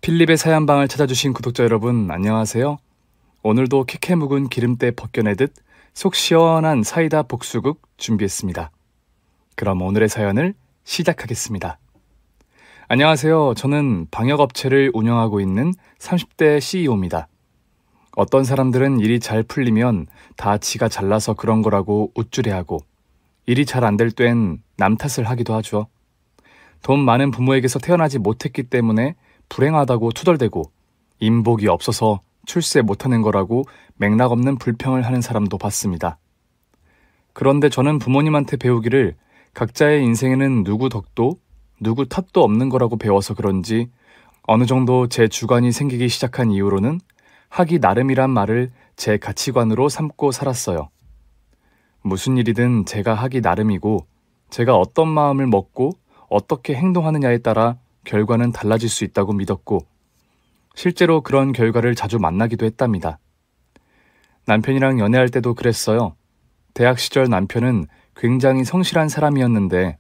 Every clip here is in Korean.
필립의 사연방을 찾아주신 구독자 여러분 안녕하세요. 오늘도 캐캐 묵은 기름때 벗겨내듯 속 시원한 사이다 복수국 준비했습니다. 그럼 오늘의 사연을 시작하겠습니다. 안녕하세요. 저는 방역업체를 운영하고 있는 30대 CEO입니다. 어떤 사람들은 일이 잘 풀리면 다 지가 잘나서 그런 거라고 우쭐해하고 일이 잘 안 될 땐 남 탓을 하기도 하죠. 돈 많은 부모에게서 태어나지 못했기 때문에 불행하다고 투덜대고 인복이 없어서 출세 못하는 거라고 맥락 없는 불평을 하는 사람도 봤습니다. 그런데 저는 부모님한테 배우기를 각자의 인생에는 누구 덕도 누구 탓도 없는 거라고 배워서 그런지 어느 정도 제 주관이 생기기 시작한 이후로는 하기 나름이란 말을 제 가치관으로 삼고 살았어요. 무슨 일이든 제가 하기 나름이고 제가 어떤 마음을 먹고 어떻게 행동하느냐에 따라 결과는 달라질 수 있다고 믿었고 실제로 그런 결과를 자주 만나기도 했답니다. 남편이랑 연애할 때도 그랬어요. 대학 시절 남편은 굉장히 성실한 사람이었는데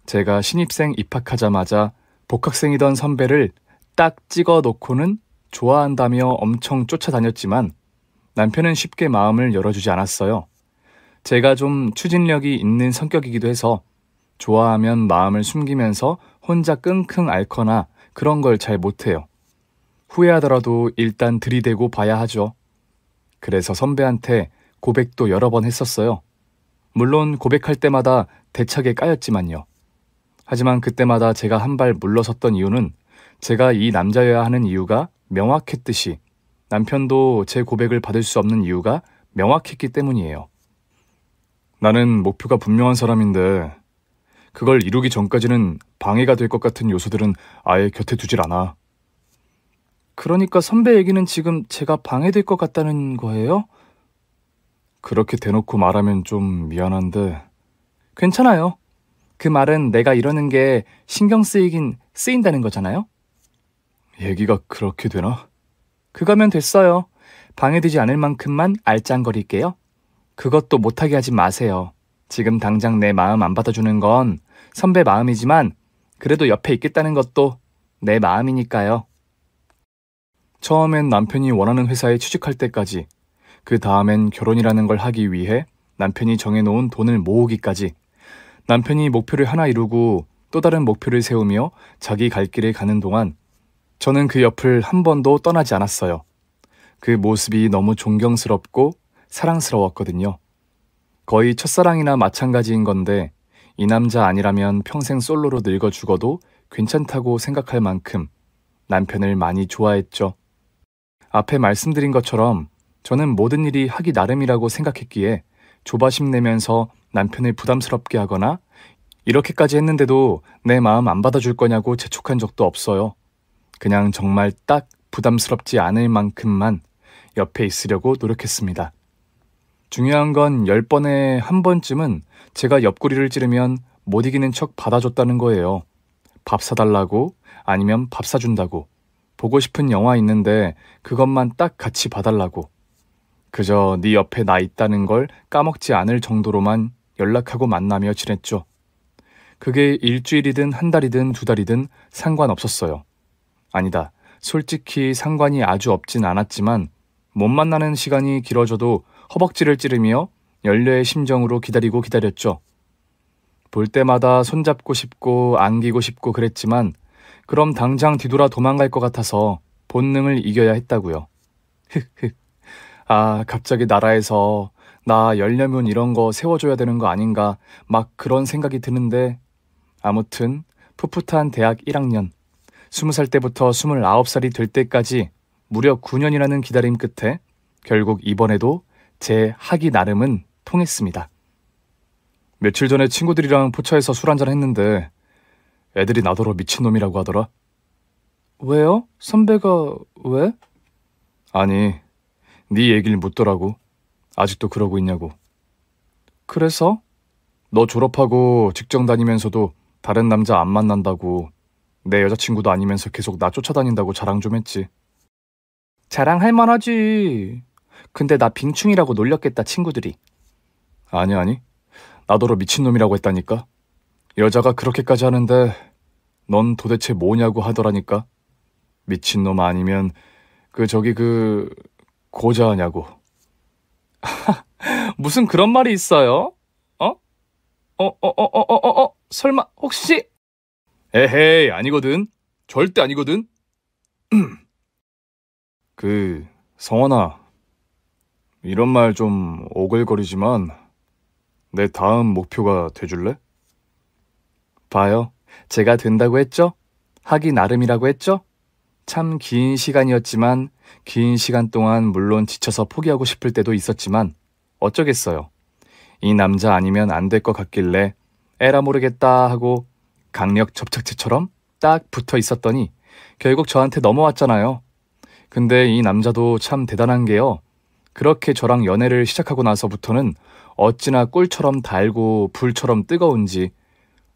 제가 신입생 입학하자마자 복학생이던 선배를 딱 찍어 놓고는 좋아한다며 엄청 쫓아다녔지만 남편은 쉽게 마음을 열어주지 않았어요. 제가 좀 추진력이 있는 성격이기도 해서 좋아하면 마음을 숨기면서 혼자 끙끙 앓거나 그런 걸 잘 못해요. 후회하더라도 일단 들이대고 봐야 하죠. 그래서 선배한테 고백도 여러 번 했었어요. 물론 고백할 때마다 대차게 까였지만요. 하지만 그때마다 제가 한 발 물러섰던 이유는 제가 이 남자여야 하는 이유가 명확했듯이 남편도 제 고백을 받을 수 없는 이유가 명확했기 때문이에요. 나는 목표가 분명한 사람인데 그걸 이루기 전까지는 방해가 될 것 같은 요소들은 아예 곁에 두질 않아. 그러니까 선배 얘기는 지금 제가 방해될 것 같다는 거예요? 그렇게 대놓고 말하면 좀 미안한데. 괜찮아요. 그 말은 내가 이러는 게 신경 쓰이긴 쓰인다는 거잖아요? 얘기가 그렇게 되나? 그거면 됐어요. 방해되지 않을 만큼만 알짱거릴게요. 그것도 못하게 하지 마세요. 지금 당장 내 마음 안 받아주는 건 선배 마음이지만 그래도 옆에 있겠다는 것도 내 마음이니까요. 처음엔 남편이 원하는 회사에 취직할 때까지, 그 다음엔 결혼이라는 걸 하기 위해 남편이 정해놓은 돈을 모으기까지, 남편이 목표를 하나 이루고 또 다른 목표를 세우며 자기 갈 길을 가는 동안 저는 그 옆을 한 번도 떠나지 않았어요. 그 모습이 너무 존경스럽고 사랑스러웠거든요. 거의 첫사랑이나 마찬가지인 건데 이 남자 아니라면 평생 솔로로 늙어 죽어도 괜찮다고 생각할 만큼 남편을 많이 좋아했죠. 앞에 말씀드린 것처럼 저는 모든 일이 하기 나름이라고 생각했기에 조바심 내면서 남편을 부담스럽게 하거나 이렇게까지 했는데도 내 마음 안 받아줄 거냐고 재촉한 적도 없어요. 그냥 정말 딱 부담스럽지 않을 만큼만 옆에 있으려고 노력했습니다. 중요한 건 10번에 한 번쯤은 제가 옆구리를 찌르면 못 이기는 척 받아줬다는 거예요. 밥 사달라고 아니면 밥 사준다고 보고 싶은 영화 있는데 그것만 딱 같이 봐달라고 그저 네 옆에 나 있다는 걸 까먹지 않을 정도로만 연락하고 만나며 지냈죠. 그게 일주일이든 한 달이든 두 달이든 상관없었어요. 아니다. 솔직히 상관이 아주 없진 않았지만 못 만나는 시간이 길어져도 허벅지를 찌르며 열려의 심정으로 기다렸죠. 볼 때마다 손잡고 싶고 안기고 싶고 그랬지만 그럼 당장 뒤돌아 도망갈 것 같아서 본능을 이겨야 했다고요. 아, 갑자기 나라에서 나 열려면 이런 거 세워줘야 되는 거 아닌가 막 그런 생각이 드는데 아무튼 풋풋한 대학 1학년 20살 때부터 29살이 될 때까지 무려 9년이라는 기다림 끝에 결국 이번에도 제 하기 나름은 통했습니다. 며칠 전에 친구들이랑 포차에서 술 한잔 했는데 애들이 나더러 미친놈이라고 하더라. 왜요? 선배가 왜? 아니, 네 얘기를 묻더라고. 아직도 그러고 있냐고. 그래서? 너 졸업하고 직장 다니면서도 다른 남자 안 만난다고 내 여자친구도 아니면서 계속 나 쫓아다닌다고 자랑 좀 했지. 자랑할 만하지. 근데 나 빙충이라고 놀렸겠다 친구들이. 아니 나더러 미친놈이라고 했다니까. 여자가 그렇게까지 하는데 넌 도대체 뭐냐고 하더라니까. 미친놈 아니면 고자냐고. 무슨 그런 말이 있어요? 어? 설마 혹시? 에헤이, 아니거든. 절대 아니거든. 성원아, 이런 말 좀 오글거리지만 내 다음 목표가 돼줄래? 봐요. 제가 된다고 했죠? 하기 나름이라고 했죠? 참 긴 시간이었지만 긴 시간 동안 물론 지쳐서 포기하고 싶을 때도 있었지만 어쩌겠어요. 이 남자 아니면 안 될 것 같길래 에라 모르겠다 하고 강력 접착제처럼 딱 붙어 있었더니 결국 저한테 넘어왔잖아요. 근데 이 남자도 참 대단한 게요. 그렇게 저랑 연애를 시작하고 나서부터는 어찌나 꿀처럼 달고 불처럼 뜨거운지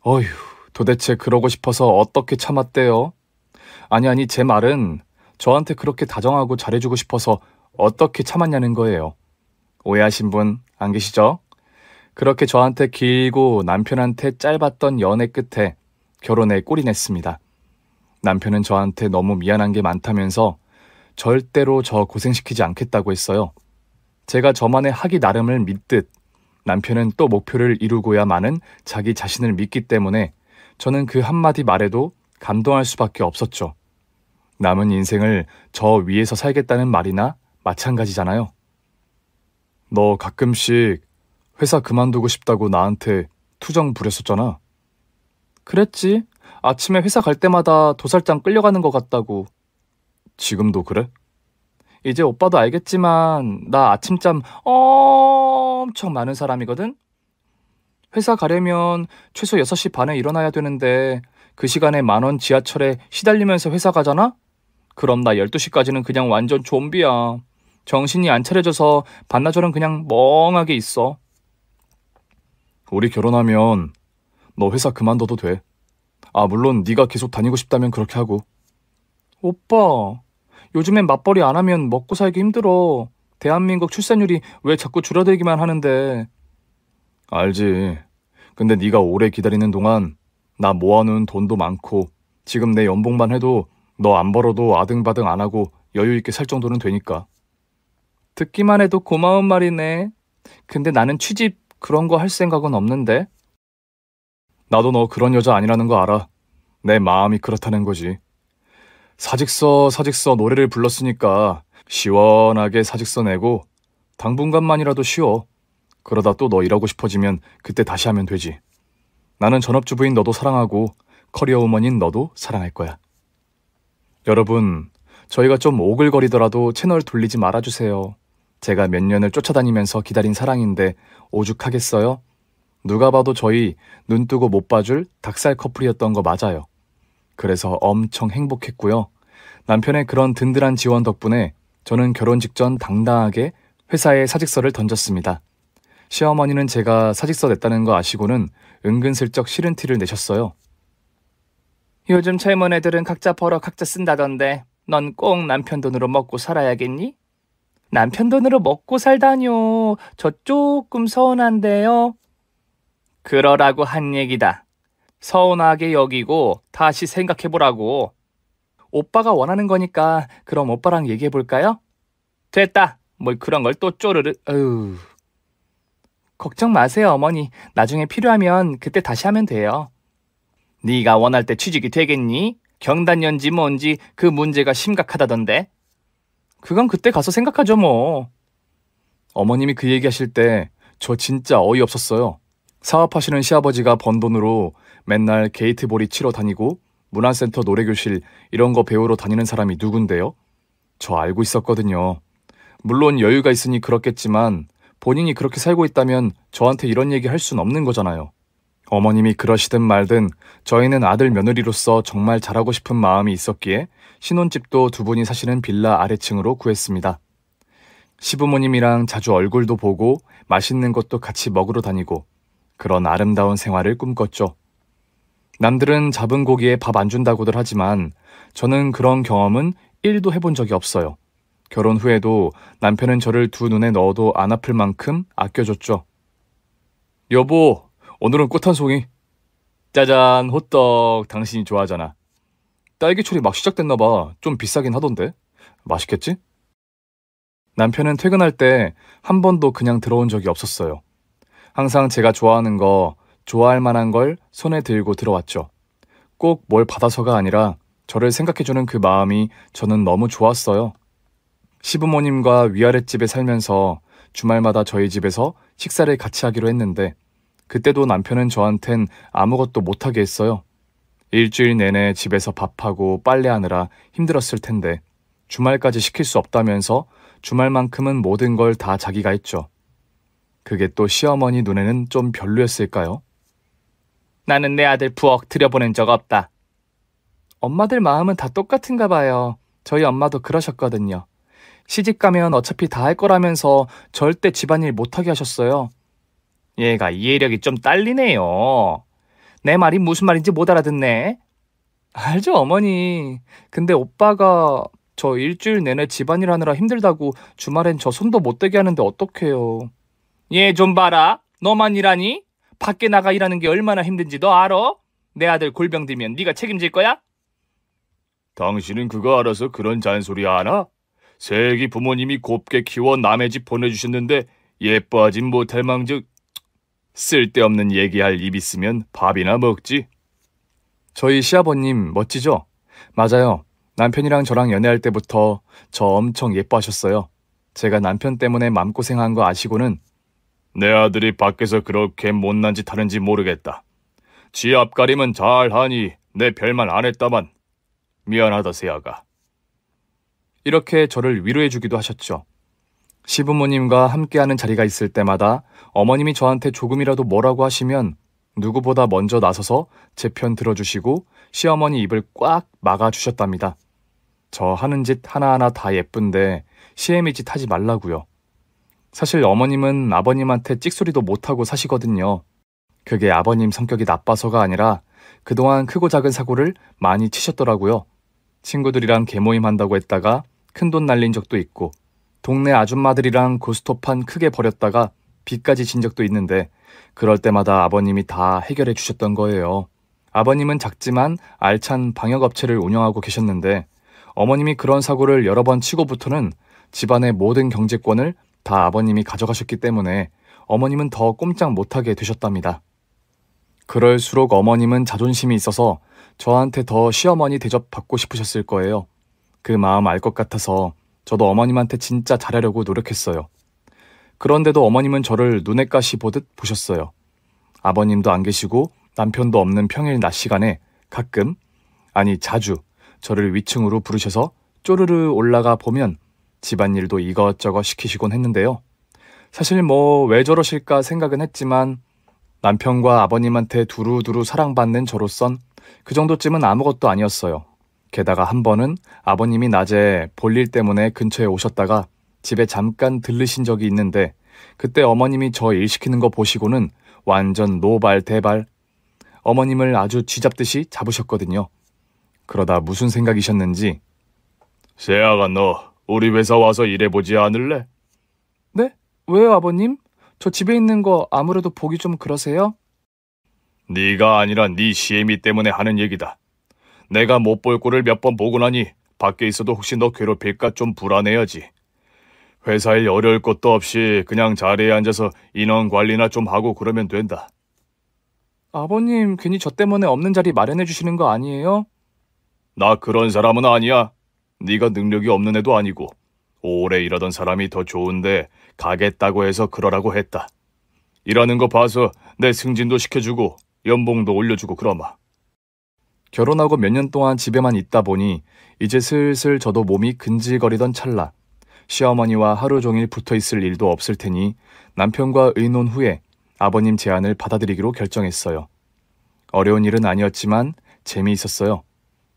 어휴 도대체 그러고 싶어서 어떻게 참았대요? 아니 제 말은 저한테 그렇게 다정하고 잘해주고 싶어서 어떻게 참았냐는 거예요. 오해하신 분 안 계시죠? 그렇게 저한테 길고 남편한테 짧았던 연애 끝에 결혼에 꼴이 냈습니다. 남편은 저한테 너무 미안한 게 많다면서 절대로 저 고생시키지 않겠다고 했어요. 제가 저만의 하기 나름을 믿듯 남편은 또 목표를 이루고야 마는 자기 자신을 믿기 때문에 저는 그 한마디 말에도 감동할 수밖에 없었죠. 남은 인생을 저 위에서 살겠다는 말이나 마찬가지잖아요. 너 가끔씩 회사 그만두고 싶다고 나한테 투정 부렸었잖아. 그랬지. 아침에 회사 갈 때마다 도살장 끌려가는 것 같다고. 지금도 그래? 이제 오빠도 알겠지만 나 아침잠 엄청 많은 사람이거든? 회사 가려면 최소 6시 반에 일어나야 되는데 그 시간에 10,000원 지하철에 시달리면서 회사 가잖아? 그럼 나 12시까지는 그냥 완전 좀비야. 정신이 안 차려져서 반나절은 그냥 멍하게 있어. 우리 결혼하면 너 회사 그만둬도 돼. 물론 네가 계속 다니고 싶다면 그렇게 하고. 오빠, 요즘엔 맞벌이 안 하면 먹고 살기 힘들어. 대한민국 출산율이 왜 자꾸 줄어들기만 하는데. 알지. 근데 네가 오래 기다리는 동안 나 모아놓은 돈도 많고 지금 내 연봉만 해도 너 안 벌어도 아등바등 안 하고 여유 있게 살 정도는 되니까. 듣기만 해도 고마운 말이네. 근데 나는 취직 그런 거 할 생각은 없는데. 나도 너 그런 여자 아니라는 거 알아. 내 마음이 그렇다는 거지. 사직서 노래를 불렀으니까 시원하게 사직서 내고 당분간만이라도 쉬어. 그러다 또 너 일하고 싶어지면 그때 다시 하면 되지. 나는 전업주부인 너도 사랑하고 커리어 우먼인 너도 사랑할 거야. 여러분, 저희가 좀 오글거리더라도 채널 돌리지 말아주세요. 제가 몇 년을 쫓아다니면서 기다린 사랑인데 오죽하겠어요? 누가 봐도 저희 눈 뜨고 못 봐줄 닭살 커플이었던 거 맞아요. 그래서 엄청 행복했고요. 남편의 그런 든든한 지원 덕분에 저는 결혼 직전 당당하게 회사에 사직서를 던졌습니다. 시어머니는 제가 사직서 냈다는 거 아시고는 은근슬쩍 싫은 티를 내셨어요. 요즘 젊은 애들은 각자 벌어 각자 쓴다던데 넌 꼭 남편 돈으로 먹고 살아야겠니? 남편 돈으로 먹고 살다뇨. 저 조금 서운한데요. 그러라고 한 얘기다. 서운하게 여기고 다시 생각해보라고. 오빠가 원하는 거니까 그럼 오빠랑 얘기해볼까요? 됐다. 뭘 그런 걸 또 쪼르르. 어휴. 걱정 마세요, 어머니. 나중에 필요하면 그때 다시 하면 돼요. 네가 원할 때 취직이 되겠니? 경단년지 뭔지 그 문제가 심각하다던데. 그건 그때 가서 생각하죠 뭐. 어머님이 그 얘기하실 때 저 진짜 어이없었어요. 사업하시는 시아버지가 번 돈으로 맨날 게이트볼이 치러 다니고 문화센터 노래교실 이런 거 배우러 다니는 사람이 누군데요? 저 알고 있었거든요. 물론 여유가 있으니 그렇겠지만 본인이 그렇게 살고 있다면 저한테 이런 얘기 할 순 없는 거잖아요. 어머님이 그러시든 말든 저희는 아들 며느리로서 정말 잘하고 싶은 마음이 있었기에 신혼집도 두 분이 사시는 빌라 아래층으로 구했습니다. 시부모님이랑 자주 얼굴도 보고 맛있는 것도 같이 먹으러 다니고 그런 아름다운 생활을 꿈꿨죠. 남들은 잡은 고기에 밥 안 준다고들 하지만 저는 그런 경험은 1도 해본 적이 없어요. 결혼 후에도 남편은 저를 두 눈에 넣어도 안 아플 만큼 아껴줬죠. 여보, 오늘은 꽃 한 송이. 짜잔, 호떡. 당신이 좋아하잖아. 딸기초리 막 시작됐나봐. 좀 비싸긴 하던데. 맛있겠지? 남편은 퇴근할 때 한 번도 그냥 들어온 적이 없었어요. 항상 제가 좋아하는 거, 좋아할 만한 걸 손에 들고 들어왔죠. 꼭 뭘 받아서가 아니라 저를 생각해주는 그 마음이 저는 너무 좋았어요. 시부모님과 위아랫집에 살면서 주말마다 저희 집에서 식사를 같이 하기로 했는데 그때도 남편은 저한텐 아무것도 못하게 했어요. 일주일 내내 집에서 밥하고 빨래하느라 힘들었을 텐데 주말까지 시킬 수 없다면서 주말만큼은 모든 걸 다 자기가 했죠. 그게 또 시어머니 눈에는 좀 별로였을까요? 나는 내 아들 부엌 들여보낸 적 없다. 엄마들 마음은 다 똑같은가 봐요. 저희 엄마도 그러셨거든요. 시집 가면 어차피 다 할 거라면서 절대 집안일 못하게 하셨어요. 얘가 이해력이 좀 딸리네요. 내 말이 무슨 말인지 못 알아듣네. 알죠, 어머니. 근데 오빠가 저 일주일 내내 집안일 하느라 힘들다고 주말엔 저 손도 못 대게 하는데 어떡해요. 얘 좀 봐라. 너만 일하니? 밖에 나가 일하는 게 얼마나 힘든지 너 알아? 내 아들 골병 들면 네가 책임질 거야? 당신은 그거 알아서 그런 잔소리 하나? 새끼 부모님이 곱게 키워 남의 집 보내주셨는데 예뻐하진 못할 망정. 쓸데없는 얘기할 입 있으면 밥이나 먹지. 저희 시아버님 멋지죠? 맞아요. 남편이랑 저랑 연애할 때부터 저 엄청 예뻐하셨어요. 제가 남편 때문에 맘고생한 거 아시고는 내 아들이 밖에서 그렇게 못난 짓 하는지 모르겠다. 지 앞가림은 잘하니 내 별말 안 했다만. 미안하다 세아가. 이렇게 저를 위로해주기도 하셨죠. 시부모님과 함께하는 자리가 있을 때마다 어머님이 저한테 조금이라도 뭐라고 하시면 누구보다 먼저 나서서 제 편 들어주시고 시어머니 입을 꽉 막아주셨답니다. 저 하는 짓 하나하나 다 예쁜데 시애미 짓 하지 말라고요. 사실 어머님은 아버님한테 찍소리도 못하고 사시거든요. 그게 아버님 성격이 나빠서가 아니라 그동안 크고 작은 사고를 많이 치셨더라고요. 친구들이랑 개모임 한다고 했다가 큰돈 날린 적도 있고 동네 아줌마들이랑 고스톱판 크게 벌였다가 빚까지 진 적도 있는데 그럴 때마다 아버님이 다 해결해 주셨던 거예요. 아버님은 작지만 알찬 방역업체를 운영하고 계셨는데 어머님이 그런 사고를 여러 번 치고부터는 집안의 모든 경제권을 다 아버님이 가져가셨기 때문에 어머님은 더 꼼짝 못하게 되셨답니다. 그럴수록 어머님은 자존심이 있어서 저한테 더 시어머니 대접 받고 싶으셨을 거예요. 그 마음 알 것 같아서 저도 어머님한테 진짜 잘하려고 노력했어요. 그런데도 어머님은 저를 눈에 가시 보듯 보셨어요. 아버님도 안 계시고 남편도 없는 평일 낮 시간에 가끔, 아니 자주 저를 위층으로 부르셔서 쪼르르 올라가 보면 집안일도 이것저것 시키시곤 했는데요. 사실 뭐 왜 저러실까 생각은 했지만 남편과 아버님한테 두루두루 사랑받는 저로선 그 정도쯤은 아무것도 아니었어요. 게다가 한 번은 아버님이 낮에 볼일 때문에 근처에 오셨다가 집에 잠깐 들르신 적이 있는데 그때 어머님이 저 일 시키는 거 보시고는 완전 노발대발 어머님을 아주 쥐잡듯이 잡으셨거든요. 그러다 무슨 생각이셨는지 세아가 너 우리 회사 와서 일해보지 않을래? 네? 왜요 아버님? 저 집에 있는 거 아무래도 보기 좀 그러세요? 네가 아니라 네 시애미 때문에 하는 얘기다. 내가 못 볼 꼴을 몇 번 보고 나니 밖에 있어도 혹시 너 괴롭힐까 좀 불안해야지. 회사 일 어려울 것도 없이 그냥 자리에 앉아서 인원 관리나 좀 하고 그러면 된다. 아버님 괜히 저 때문에 없는 자리 마련해 주시는 거 아니에요? 나 그런 사람은 아니야. 네가 능력이 없는 애도 아니고 오래 일하던 사람이 더 좋은데 가겠다고 해서 그러라고 했다. 일하는 거 봐서 내 승진도 시켜주고 연봉도 올려주고 그러마. 결혼하고 몇 년 동안 집에만 있다 보니 이제 슬슬 저도 몸이 근질거리던 찰나 시어머니와 하루 종일 붙어있을 일도 없을 테니 남편과 의논 후에 아버님 제안을 받아들이기로 결정했어요. 어려운 일은 아니었지만 재미있었어요.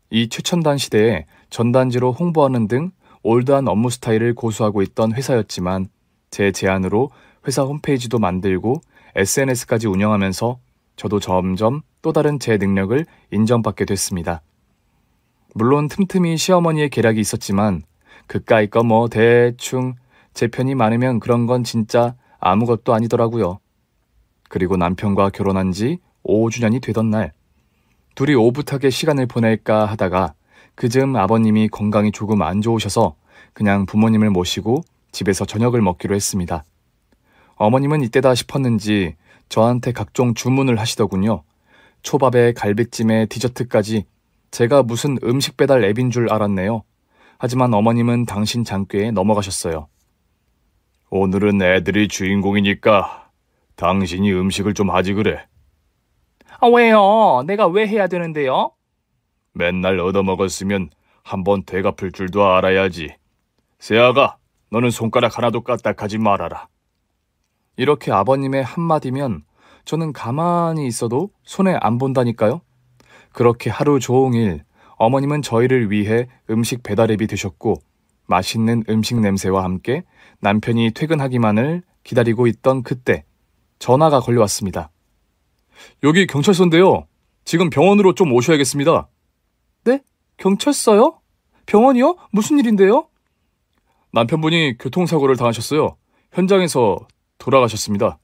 이 최첨단 시대에 전단지로 홍보하는 등 올드한 업무 스타일을 고수하고 있던 회사였지만 제 제안으로 회사 홈페이지도 만들고 SNS까지 운영하면서 저도 점점 또 다른 제 능력을 인정받게 됐습니다. 물론 틈틈이 시어머니의 계략이 있었지만 그까이 거 뭐 대충 제 편이 많으면 그런 건 진짜 아무것도 아니더라고요. 그리고 남편과 결혼한 지 5주년이 되던 날 둘이 오붓하게 시간을 보낼까 하다가 그즈음 아버님이 건강이 조금 안 좋으셔서 그냥 부모님을 모시고 집에서 저녁을 먹기로 했습니다. 어머님은 이때다 싶었는지 저한테 각종 주문을 하시더군요. 초밥에 갈비찜에 디저트까지. 제가 무슨 음식 배달 앱인 줄 알았네요. 하지만 어머님은 당신 장꾀에 넘어가셨어요. 오늘은 애들이 주인공이니까 당신이 음식을 좀 하지 그래. 왜요? 내가 왜 해야 되는데요? 맨날 얻어먹었으면 한번 되갚을 줄도 알아야지. 세아가, 너는 손가락 하나도 까딱하지 말아라. 이렇게 아버님의 한마디면 저는 가만히 있어도 손에 안 본다니까요. 그렇게 하루 종일 어머님은 저희를 위해 음식 배달앱이 되셨고 맛있는 음식 냄새와 함께 남편이 퇴근하기만을 기다리고 있던 그때 전화가 걸려왔습니다. 여기 경찰서인데요. 지금 병원으로 좀 오셔야겠습니다. 네? 경찰서요? 병원이요? 무슨 일인데요? 남편분이 교통사고를 당하셨어요. 현장에서 돌아가셨습니다.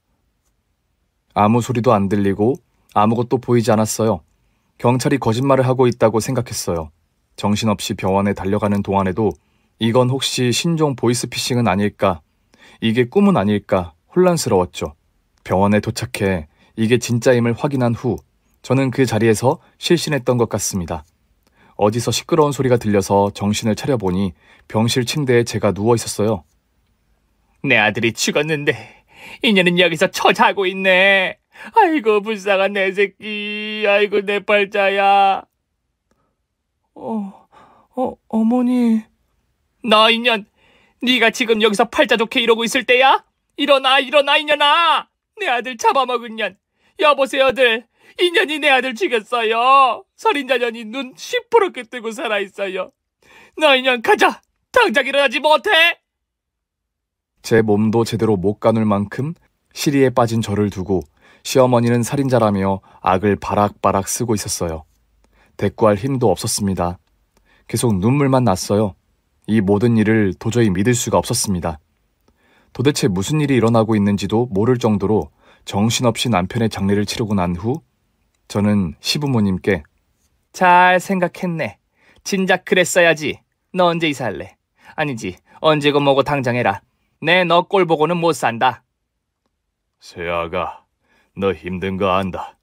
아무 소리도 안 들리고 아무것도 보이지 않았어요. 경찰이 거짓말을 하고 있다고 생각했어요. 정신없이 병원에 달려가는 동안에도 이건 혹시 신종 보이스피싱은 아닐까, 이게 꿈은 아닐까 혼란스러웠죠. 병원에 도착해 이게 진짜임을 확인한 후 저는 그 자리에서 실신했던 것 같습니다. 어디서 시끄러운 소리가 들려서 정신을 차려보니 병실 침대에 제가 누워 있었어요. 내 아들이 죽었는데 인연은 여기서 처자고 있네. 아이고 불쌍한 내 새끼. 아이고 내 팔자야. 어머니. 너 인연, 네가 지금 여기서 팔자 좋게 이러고 있을 때야? 일어나 인연아. 내 아들 잡아먹은 년. 여보세요들, 인연이 내 아들 죽였어요. 살인자년이 눈 시퍼렇게 뜨고 살아있어요. 너 인연 가자. 당장 일어나지 못해? 제 몸도 제대로 못 가눌 만큼 시리에 빠진 저를 두고 시어머니는 살인자라며 악을 바락바락 쓰고 있었어요. 대꾸할 힘도 없었습니다. 계속 눈물만 났어요. 이 모든 일을 도저히 믿을 수가 없었습니다. 도대체 무슨 일이 일어나고 있는지도 모를 정도로 정신없이 남편의 장례를 치르고 난 후 저는 시부모님께 잘 생각했네. 진작 그랬어야지. 너 언제 이사할래? 아니지, 언제고 뭐고 당장 해라. 내 너 꼴 보고는 못 산다. 세아가, 너 힘든 거 안다.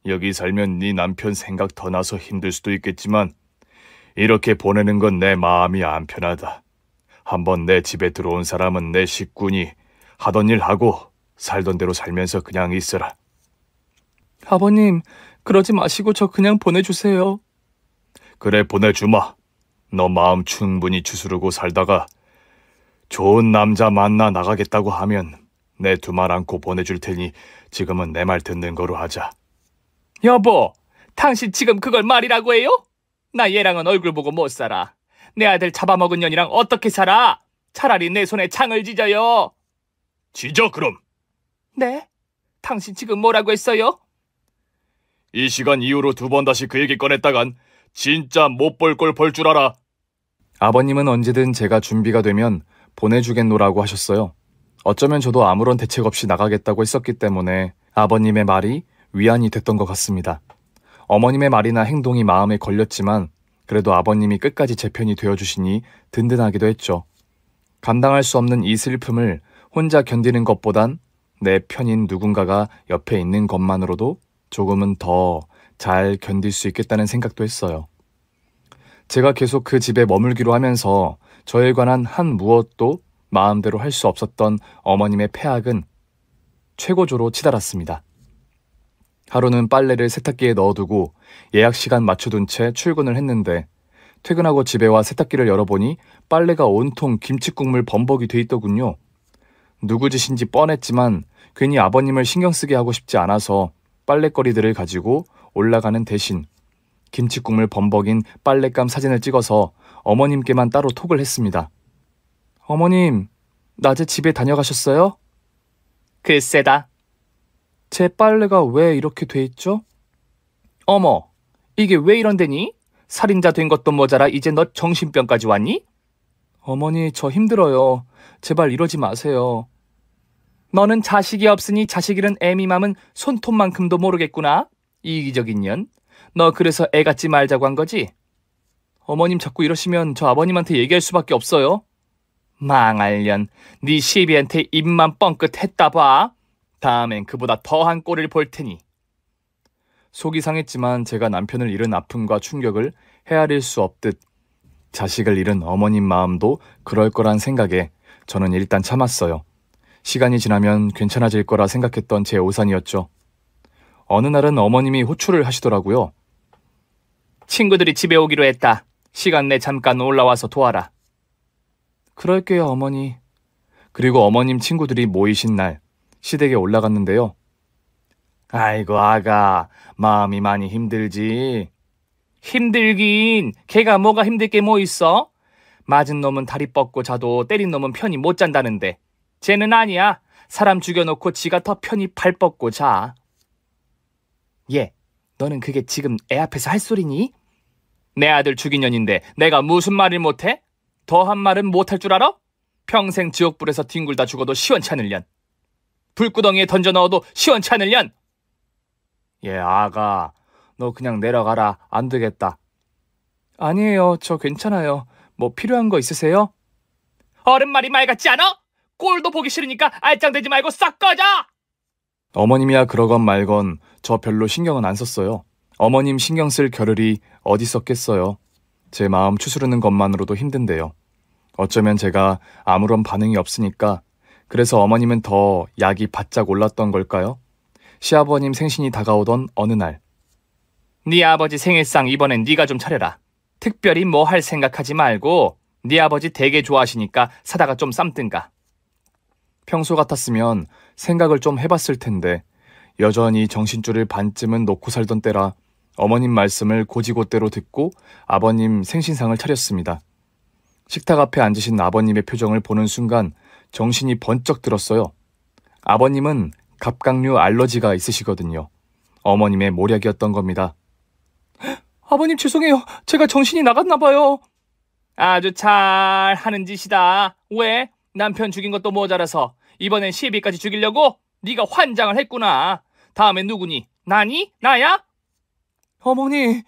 여기 살면 네 남편 생각 더 나서 힘들 수도 있겠지만 이렇게 보내는 건 내 마음이 안 편하다. 한번 내 집에 들어온 사람은 내 식구니 하던 일 하고 살던 대로 살면서 그냥 있어라. 아버님, 그러지 마시고 저 그냥 보내주세요. 그래, 보내주마. 너 마음 충분히 추스르고 살다가 좋은 남자 만나 나가겠다고 하면 내 두 말 안고 보내줄 테니 지금은 내 말 듣는 거로 하자. 여보, 당신 지금 그걸 말이라고 해요? 나 얘랑은 얼굴 보고 못 살아. 내 아들 잡아먹은 년이랑 어떻게 살아? 차라리 내 손에 창을 찢어요. 찢어 그럼. 네? 당신 지금 뭐라고 했어요? 이 시간 이후로 두 번 다시 그 얘기 꺼냈다간 진짜 못 볼 걸 볼 줄 알아. 아버님은 언제든 제가 준비가 되면 보내주겠노라고 하셨어요. 어쩌면 저도 아무런 대책 없이 나가겠다고 했었기 때문에 아버님의 말이 위안이 됐던 것 같습니다. 어머님의 말이나 행동이 마음에 걸렸지만 그래도 아버님이 끝까지 제 편이 되어주시니 든든하기도 했죠. 감당할 수 없는 이 슬픔을 혼자 견디는 것보단 내 편인 누군가가 옆에 있는 것만으로도 조금은 더 잘 견딜 수 있겠다는 생각도 했어요. 제가 계속 그 집에 머물기로 하면서 저에 관한 한 무엇도 마음대로 할 수 없었던 어머님의 폐악은 최고조로 치달았습니다. 하루는 빨래를 세탁기에 넣어두고 예약 시간 맞춰둔 채 출근을 했는데 퇴근하고 집에 와 세탁기를 열어보니 빨래가 온통 김치국물 범벅이 돼 있더군요. 누구 짓인지 뻔했지만 괜히 아버님을 신경 쓰게 하고 싶지 않아서 빨래거리들을 가지고 올라가는 대신 김치국물 범벅인 빨랫감 사진을 찍어서 어머님께만 따로 톡을 했습니다. 어머님, 낮에 집에 다녀가셨어요? 글쎄다. 제 빨래가 왜 이렇게 돼 있죠? 어머, 이게 왜 이런데니? 살인자 된 것도 모자라 이제 너 정신병까지 왔니? 어머니, 저 힘들어요. 제발 이러지 마세요. 너는 자식이 없으니 자식 잃은 애미 맘은 손톱만큼도 모르겠구나. 이기적인 년. 너 그래서 애 갖지 말자고 한 거지? 어머님 자꾸 이러시면 저 아버님한테 얘기할 수밖에 없어요. 망할년, 네 시비한테 입만 뻥끗했다 봐. 다음엔 그보다 더한 꼴을 볼 테니. 속이 상했지만 제가 남편을 잃은 아픔과 충격을 헤아릴 수 없듯 자식을 잃은 어머님 마음도 그럴 거란 생각에 저는 일단 참았어요. 시간이 지나면 괜찮아질 거라 생각했던 제 오산이었죠. 어느 날은 어머님이 호출을 하시더라고요. 친구들이 집에 오기로 했다. 시간 내 잠깐 올라와서 도와라. 그럴게요, 어머니. 그리고 어머님 친구들이 모이신 날 시댁에 올라갔는데요. 아이고 아가, 마음이 많이 힘들지. 힘들긴 걔가 뭐가 힘들 게 뭐 있어? 맞은 놈은 다리 뻗고 자도 때린 놈은 편히 못 잔다는데 쟤는 아니야. 사람 죽여놓고 지가 더 편히 발 뻗고 자. 얘, 너는 그게 지금 애 앞에서 할 소리니? 내 아들 죽인 년인데 내가 무슨 말을 못해? 더한 말은 못할 줄 알아? 평생 지옥불에서 뒹굴다 죽어도 시원치 않을 년. 불구덩이에 던져 넣어도 시원치 않을 년. 예, 아가, 너 그냥 내려가라. 안 되겠다. 아니에요, 저 괜찮아요. 뭐 필요한 거 있으세요? 어른 말이 말 같지 않아? 꼴도 보기 싫으니까 알짱대지 말고 싹 꺼져! 어머님이야 그러건 말건 저 별로 신경은 안 썼어요. 어머님 신경 쓸 겨를이 어디 있었겠어요. 제 마음 추스르는 것만으로도 힘든데요. 어쩌면 제가 아무런 반응이 없으니까 그래서 어머님은 더 약이 바짝 올랐던 걸까요? 시아버님 생신이 다가오던 어느 날. 네 아버지 생일상 이번엔 네가 좀 차려라. 특별히 뭐 할 생각하지 말고 네 아버지 되게 좋아하시니까 사다가 좀 삶든가. 평소 같았으면 생각을 좀 해봤을 텐데 여전히 정신줄을 반쯤은 놓고 살던 때라 어머님 말씀을 고지고대로 듣고 아버님 생신상을 차렸습니다. 식탁 앞에 앉으신 아버님의 표정을 보는 순간 정신이 번쩍 들었어요. 아버님은 갑각류 알러지가 있으시거든요. 어머님의 모략이었던 겁니다. 아버님 죄송해요. 제가 정신이 나갔나 봐요. 아주 잘 하는 짓이다. 왜? 남편 죽인 것도 모자라서 이번엔 시비까지 죽이려고? 네가 환장을 했구나. 다음엔 누구니? 나니? 나야? 어머니.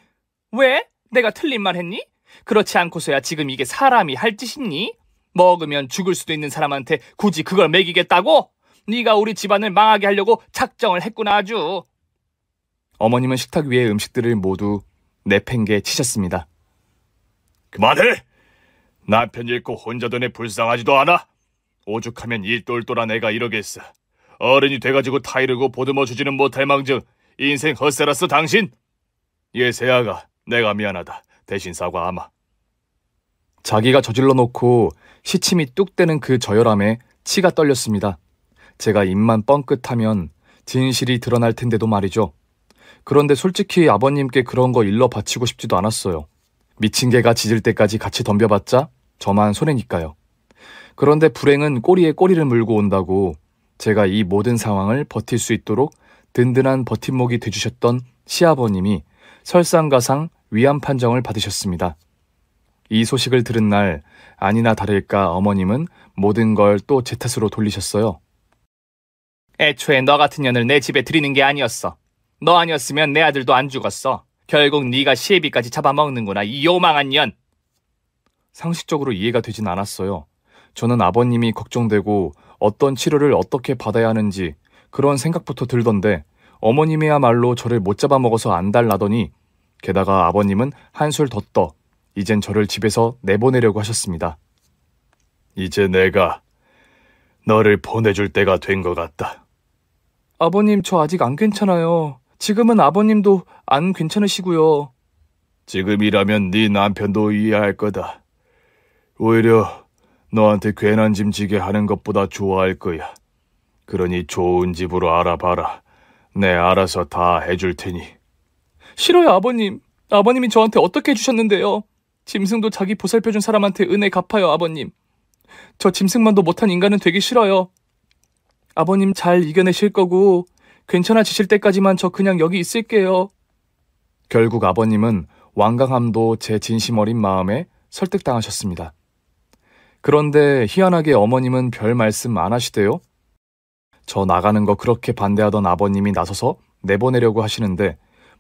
왜? 내가 틀린 말 했니? 그렇지 않고서야 지금 이게 사람이 할 짓이니? 먹으면 죽을 수도 있는 사람한테 굳이 그걸 먹이겠다고? 네가 우리 집안을 망하게 하려고 작정을 했구나 아주. 어머님은 식탁 위의 음식들을 모두 내팽개 치셨습니다. 그만해! 남편 잃고 혼자 되네 불쌍하지도 않아? 오죽하면 이 똘똘한 애가 이러겠어. 어른이 돼가지고 타이르고 보듬어 주지는 못할 망정 인생 헛살았어 당신? 얘 새아가 내가 미안하다. 대신 사과하마. 자기가 저질러 놓고 시침이 뚝 떼는 그 저열함에 치가 떨렸습니다. 제가 입만 뻥끗하면 진실이 드러날 텐데도 말이죠. 그런데 솔직히 아버님께 그런 거 일러 바치고 싶지도 않았어요. 미친 개가 짖을 때까지 같이 덤벼봤자 저만 손해니까요. 그런데 불행은 꼬리에 꼬리를 물고 온다고 제가 이 모든 상황을 버틸 수 있도록 든든한 버팀목이 돼주셨던 시아버님이 설상가상 위암 판정을 받으셨습니다. 이 소식을 들은 날 아니나 다를까 어머님은 모든 걸 또 제 탓으로 돌리셨어요. 애초에 너 같은 년을 내 집에 들이는 게 아니었어. 너 아니었으면 내 아들도 안 죽었어. 결국 네가 시애비까지 잡아먹는구나, 이 요망한 년. 상식적으로 이해가 되진 않았어요. 저는 아버님이 걱정되고 어떤 치료를 어떻게 받아야 하는지 그런 생각부터 들던데 어머님이야말로 저를 못 잡아먹어서 안달나더니 게다가 아버님은 한술 더 떠 이젠 저를 집에서 내보내려고 하셨습니다. 이제 내가 너를 보내줄 때가 된 것 같다. 아버님, 저 아직 안 괜찮아요. 지금은 아버님도 안 괜찮으시고요. 지금이라면 네 남편도 이해할 거다. 오히려 너한테 괜한 짐 지게 하는 것보다 좋아할 거야. 그러니 좋은 집으로 알아봐라. 내 알아서 다 해줄 테니. 싫어요, 아버님. 아버님이 저한테 어떻게 해주셨는데요. 짐승도 자기 보살펴준 사람한테 은혜 갚아요, 아버님. 저 짐승만도 못한 인간은 되기 싫어요. 아버님 잘 이겨내실 거고 괜찮아지실 때까지만 저 그냥 여기 있을게요. 결국 아버님은 완강함도 제 진심 어린 마음에 설득당하셨습니다. 그런데 희한하게 어머님은 별 말씀 안 하시대요. 저 나가는 거 그렇게 반대하던 아버님이 나서서 내보내려고 하시는데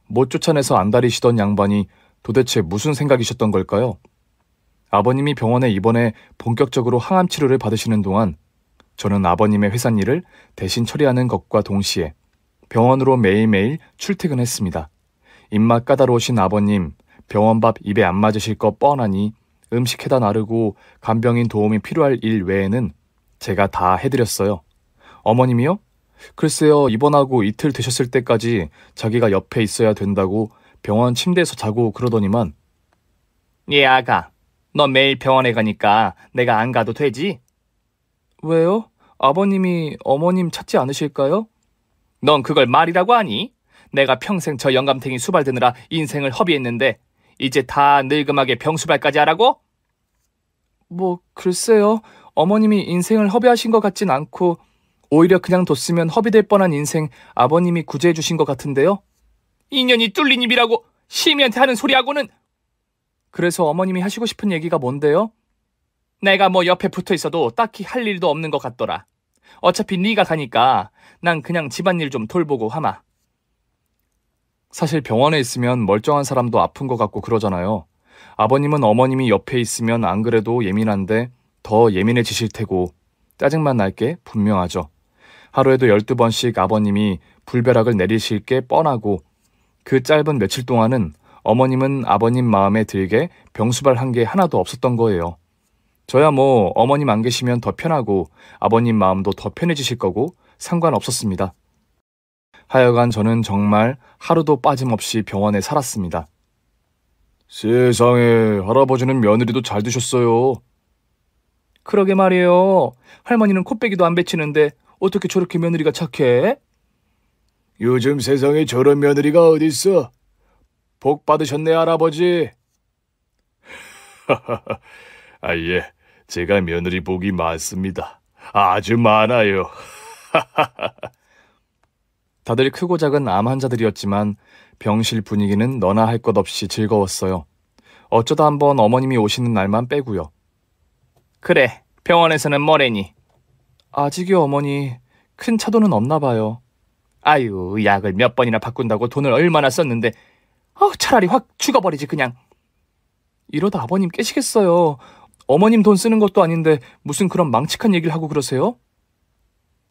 못 쫓아내서 안달이시던 양반이 도대체 무슨 생각이셨던 걸까요? 아버님이 병원에 입원해 본격적으로 항암 치료를 받으시는 동안 저는 아버님의 회사일을 대신 처리하는 것과 동시에 병원으로 매일매일 출퇴근했습니다. 입맛 까다로우신 아버님, 병원밥 입에 안 맞으실 거 뻔하니 음식 해다 나르고 간병인 도움이 필요할 일 외에는 제가 다 해드렸어요. 어머님이요? 글쎄요, 입원하고 이틀 되셨을 때까지 자기가 옆에 있어야 된다고 병원 침대에서 자고 그러더니만. 예, 아가. 너 매일 병원에 가니까 내가 안 가도 되지? 왜요? 아버님이 어머님 찾지 않으실까요? 넌 그걸 말이라고 하니? 내가 평생 저 영감탱이 수발드느라 인생을 허비했는데 이제 다 늙음하게 병수발까지 하라고? 뭐 글쎄요. 어머님이 인생을 허비하신 것 같진 않고 오히려 그냥 뒀으면 허비될 뻔한 인생 아버님이 구제해 주신 것 같은데요. 인연이 뚫린 입이라고 시미한테 하는 소리하고는. 그래서 어머님이 하시고 싶은 얘기가 뭔데요? 내가 뭐 옆에 붙어 있어도 딱히 할 일도 없는 것 같더라. 어차피 네가 가니까 난 그냥 집안일 좀 돌보고 하마. 사실 병원에 있으면 멀쩡한 사람도 아픈 것 같고 그러잖아요. 아버님은 어머님이 옆에 있으면 안 그래도 예민한데 더 예민해지실 테고 짜증만 날 게 분명하죠. 하루에도 12번씩 아버님이 불벼락을 내리실 게 뻔하고 그 짧은 며칠 동안은 어머님은 아버님 마음에 들게 병수발한 게 하나도 없었던 거예요. 저야 뭐 어머님 안 계시면 더 편하고 아버님 마음도 더 편해지실 거고 상관없었습니다. 하여간 저는 정말 하루도 빠짐없이 병원에 살았습니다. 세상에, 할아버지는 며느리도 잘 두셨어요. 그러게 말이에요. 할머니는 코빼기도 안 베치는데 어떻게 저렇게 며느리가 착해? 요즘 세상에 저런 며느리가 어딨어? 복 받으셨네, 할아버지. 아, 예. 제가 며느리 복이 많습니다. 아주 많아요. 다들 크고 작은 암 환자들이었지만 병실 분위기는 너나 할 것 없이 즐거웠어요. 어쩌다 한번 어머님이 오시는 날만 빼고요. 그래, 병원에서는 뭐래니? 아직이요, 어머니. 큰 차도는 없나 봐요. 아유, 약을 몇 번이나 바꾼다고 돈을 얼마나 썼는데 차라리 확 죽어버리지 그냥. 이러다 아버님 깨시겠어요. 어머님 돈 쓰는 것도 아닌데 무슨 그런 망측한 얘기를 하고 그러세요?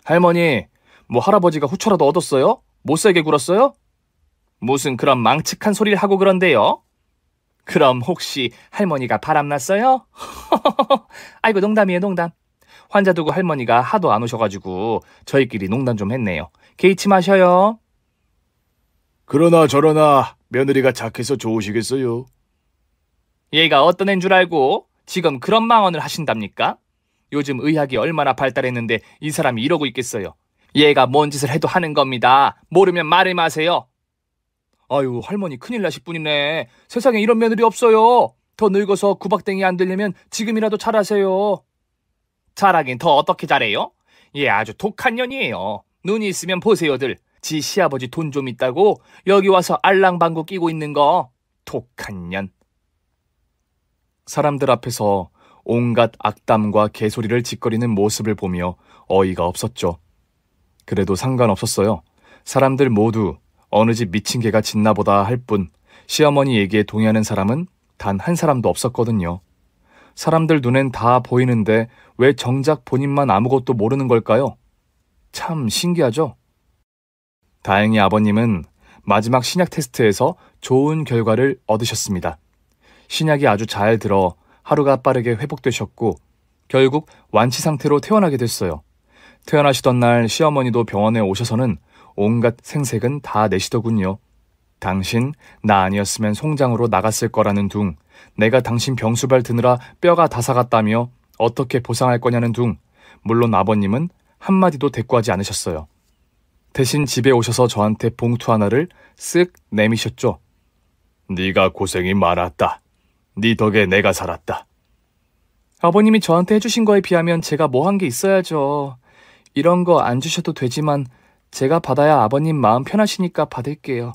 할머니, 뭐 할아버지가 후처라도 얻었어요? 못 살게 굴었어요? 무슨 그런 망측한 소리를 하고 그런데요? 그럼 혹시 할머니가 바람났어요? 아이고, 농담이에요, 농담. 환자 두고 할머니가 하도 안 오셔가지고 저희끼리 농담 좀 했네요. 개의치 마셔요. 그러나 저러나 며느리가 착해서 좋으시겠어요. 얘가 어떤 애인 줄 알고 지금 그런 망언을 하신답니까? 요즘 의학이 얼마나 발달했는데 이 사람이 이러고 있겠어요. 얘가 뭔 짓을 해도 하는 겁니다. 모르면 말을 마세요. 아유, 할머니 큰일 나실 분이네. 세상에 이런 며느리 없어요. 더 늙어서 구박댕이 안 되려면 지금이라도 잘하세요. 잘하긴 더 어떻게 잘해요? 얘 아주 독한 년이에요. 눈이 있으면 보세요들. 지 시아버지 돈 좀 있다고 여기 와서 알랑방구 끼고 있는 거. 독한 년. 사람들 앞에서 온갖 악담과 개소리를 짓거리는 모습을 보며 어이가 없었죠. 그래도 상관없었어요. 사람들 모두 어느 집 미친 개가 짖나보다 할 뿐 시어머니 얘기에 동의하는 사람은 단 한 사람도 없었거든요. 사람들 눈엔 다 보이는데 왜 정작 본인만 아무것도 모르는 걸까요? 참 신기하죠? 다행히 아버님은 마지막 신약 테스트에서 좋은 결과를 얻으셨습니다. 신약이 아주 잘 들어 하루가 빠르게 회복되셨고 결국 완치 상태로 퇴원하게 됐어요. 퇴원하시던 날 시어머니도 병원에 오셔서는 온갖 생색은 다 내시더군요. 당신 나 아니었으면 송장으로 나갔을 거라는 둥, 내가 당신 병수발 드느라 뼈가 다 사갔다며 어떻게 보상할 거냐는 둥, 물론 아버님은 한마디도 대꾸하지 않으셨어요. 대신 집에 오셔서 저한테 봉투 하나를 쓱 내미셨죠. 네가 고생이 많았다. 네 덕에 내가 살았다. 아버님이 저한테 해주신 거에 비하면 제가 뭐 한 게 있어야죠. 이런 거 안 주셔도 되지만 제가 받아야 아버님 마음 편하시니까 받을게요.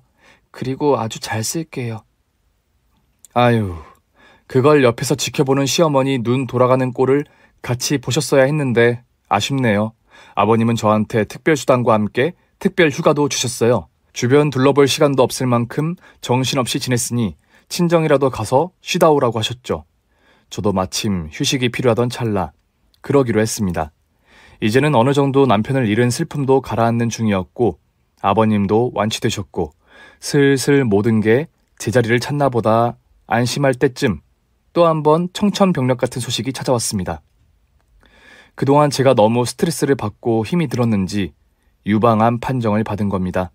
그리고 아주 잘 쓸게요. 아유, 그걸 옆에서 지켜보는 시어머니 눈 돌아가는 꼴을 같이 보셨어야 했는데 아쉽네요. 아버님은 저한테 특별수당과 함께 특별 휴가도 주셨어요. 주변 둘러볼 시간도 없을 만큼 정신없이 지냈으니 친정이라도 가서 쉬다 오라고 하셨죠. 저도 마침 휴식이 필요하던 찰나 그러기로 했습니다. 이제는 어느 정도 남편을 잃은 슬픔도 가라앉는 중이었고 아버님도 완치되셨고 슬슬 모든 게 제자리를 찾나 보다 안심할 때쯤 또 한 번 청천벽력 같은 소식이 찾아왔습니다. 그동안 제가 너무 스트레스를 받고 힘이 들었는지 유방암 판정을 받은 겁니다.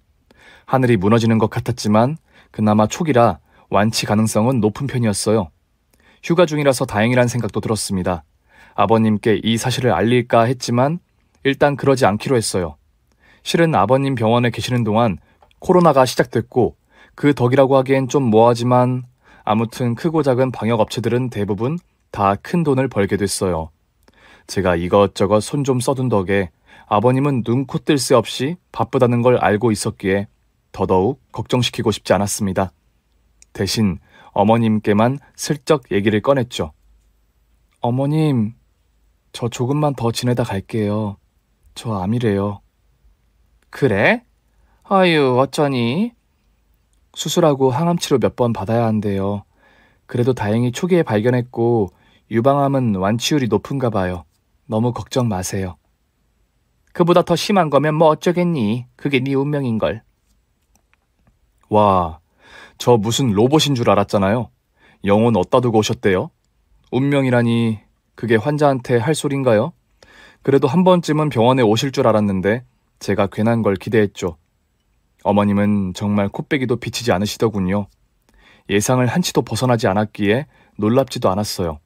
하늘이 무너지는 것 같았지만 그나마 초기라 완치 가능성은 높은 편이었어요. 휴가 중이라서 다행이란 생각도 들었습니다. 아버님께 이 사실을 알릴까 했지만 일단 그러지 않기로 했어요. 실은 아버님 병원에 계시는 동안 코로나가 시작됐고 그 덕이라고 하기엔 좀 뭐하지만 아무튼 크고 작은 방역업체들은 대부분 다 큰 돈을 벌게 됐어요. 제가 이것저것 손 좀 써둔 덕에 아버님은 눈코 뜰 새 없이 바쁘다는 걸 알고 있었기에 더더욱 걱정시키고 싶지 않았습니다. 대신 어머님께만 슬쩍 얘기를 꺼냈죠. 어머님, 저 조금만 더 지내다 갈게요. 저 암이래요. 그래? 아유, 어쩌니? 수술하고 항암치료 몇 번 받아야 한대요. 그래도 다행히 초기에 발견했고 유방암은 완치율이 높은가 봐요. 너무 걱정 마세요. 그보다 더 심한 거면 뭐 어쩌겠니? 그게 네 운명인걸. 와, 저 무슨 로봇인 줄 알았잖아요. 영혼 어디다 두고 오셨대요? 운명이라니 그게 환자한테 할 소린가요? 그래도 한 번쯤은 병원에 오실 줄 알았는데 제가 괜한 걸 기대했죠. 어머님은 정말 코빼기도 비치지 않으시더군요. 예상을 한치도 벗어나지 않았기에 놀랍지도 않았어요.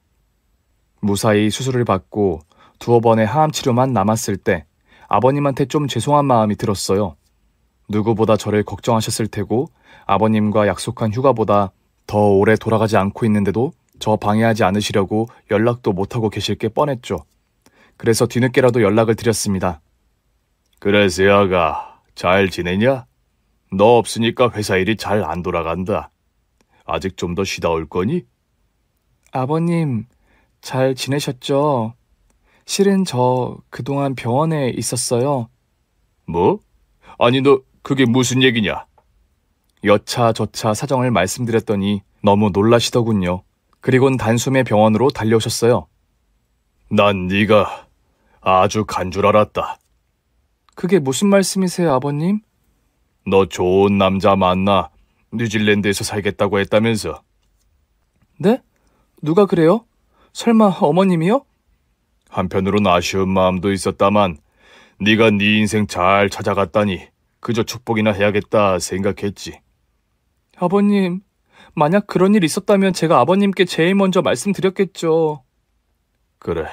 무사히 수술을 받고 두어 번의 항암치료만 남았을 때 아버님한테 좀 죄송한 마음이 들었어요. 누구보다 저를 걱정하셨을 테고 아버님과 약속한 휴가보다 더 오래 돌아가지 않고 있는데도 저 방해하지 않으시려고 연락도 못하고 계실 게 뻔했죠. 그래서 뒤늦게라도 연락을 드렸습니다. 그래, 세아가 잘 지내냐? 너 없으니까 회사 일이 잘 안 돌아간다. 아직 좀 더 쉬다 올 거니? 아버님, 잘 지내셨죠? 실은 저 그동안 병원에 있었어요. 뭐? 아니, 너 그게 무슨 얘기냐? 여차저차 사정을 말씀드렸더니 너무 놀라시더군요. 그리곤 단숨에 병원으로 달려오셨어요. 난 네가 아주 간 줄 알았다. 그게 무슨 말씀이세요, 아버님? 너 좋은 남자 만나 뉴질랜드에서 살겠다고 했다면서. 네? 누가 그래요? 설마 어머님이요? 한편으론 아쉬운 마음도 있었다만 네가 네 인생 잘 찾아갔다니 그저 축복이나 해야겠다 생각했지. 아버님, 만약 그런 일 있었다면 제가 아버님께 제일 먼저 말씀드렸겠죠. 그래,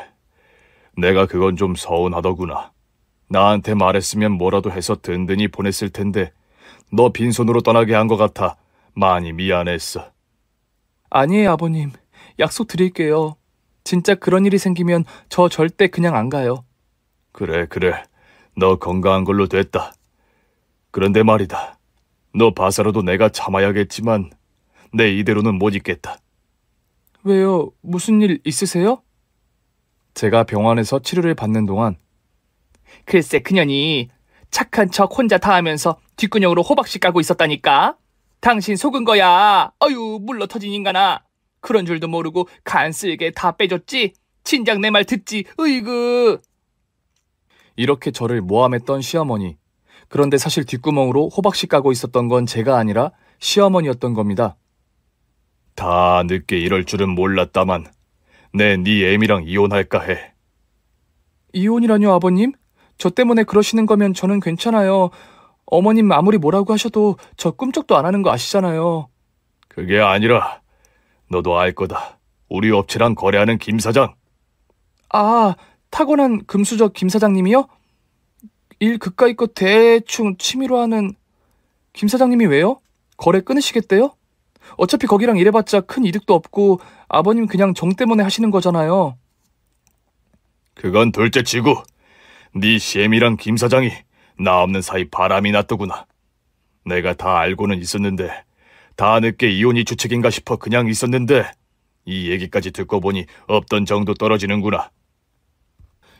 내가 그건 좀 서운하더구나. 나한테 말했으면 뭐라도 해서 든든히 보냈을 텐데 너 빈손으로 떠나게 한 것 같아 많이 미안했어. 아니에요, 아버님. 약속 드릴게요. 진짜 그런 일이 생기면 저 절대 그냥 안 가요. 그래, 너 건강한 걸로 됐다. 그런데 말이다, 너 봐서라도 내가 참아야겠지만 내 이대로는 못 있겠다. 왜요? 무슨 일 있으세요? 제가 병원에서 치료를 받는 동안 글쎄 그년이 착한 척 혼자 다 하면서 뒷근형으로 호박씨 까고 있었다니까. 당신 속은 거야. 아유, 물러 터진 인간아. 그런 줄도 모르고 간 쓸게 다 빼줬지. 진작 내 말 듣지. 으이그. 이렇게 저를 모함했던 시어머니. 그런데 사실 뒷구멍으로 호박씨 까고 있었던 건 제가 아니라 시어머니였던 겁니다. 다 늦게 이럴 줄은 몰랐다만 네 애미랑 이혼할까 해. 이혼이라뇨, 아버님? 저 때문에 그러시는 거면 저는 괜찮아요. 어머님 아무리 뭐라고 하셔도 저 꿈쩍도 안 하는 거 아시잖아요. 그게 아니라 너도 알 거다. 우리 업체랑 거래하는 김 사장. 아, 타고난 금수저 김 사장님이요? 일 그까이껏 대충 취미로 하는 김 사장님이 왜요? 거래 끊으시겠대요? 어차피 거기랑 일해봤자 큰 이득도 없고 아버님 그냥 정 때문에 하시는 거잖아요. 그건 둘째치고 네 시엠이랑 김 사장이 나 없는 사이 바람이 났더구나. 내가 다 알고는 있었는데 다 늦게 이혼이 주책인가 싶어 그냥 있었는데 이 얘기까지 듣고 보니 없던 정도 떨어지는구나.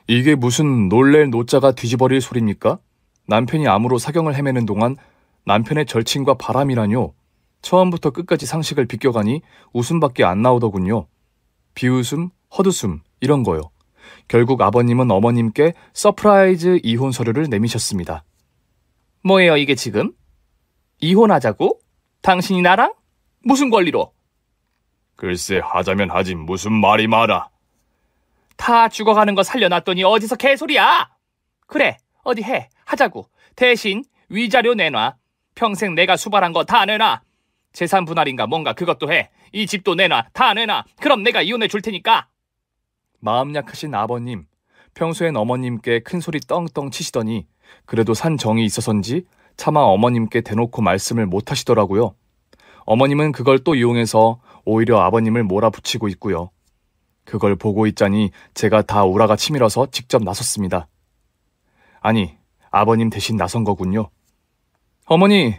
이게 무슨 놀랠 노자가 뒤집어릴 소리입니까? 남편이 암으로 사경을 헤매는 동안 남편의 절친과 바람이라뇨. 처음부터 끝까지 상식을 비껴가니 웃음밖에 안 나오더군요. 비웃음, 헛웃음 이런 거요. 결국 아버님은 어머님께 서프라이즈 이혼 서류를 내미셨습니다. 뭐예요 이게 지금? 이혼하자고? 당신이 나랑? 무슨 권리로? 글쎄 하자면 하지 무슨 말이 많아. 다 죽어가는 거 살려놨더니 어디서 개소리야? 그래 어디 해 하자고. 대신 위자료 내놔. 평생 내가 수발한 거 다 내놔. 재산 분할인가 뭔가 그것도 해. 이 집도 내놔. 다 내놔. 그럼 내가 이혼해 줄 테니까. 마음 약하신 아버님, 평소엔 어머님께 큰소리 떵떵 치시더니 그래도 산 정이 있어서인지 차마 어머님께 대놓고 말씀을 못 하시더라고요. 어머님은 그걸 또 이용해서 오히려 아버님을 몰아붙이고 있고요. 그걸 보고 있자니 제가 다 우라가 치밀어서 직접 나섰습니다. 아니, 아버님 대신 나선 거군요. 어머니,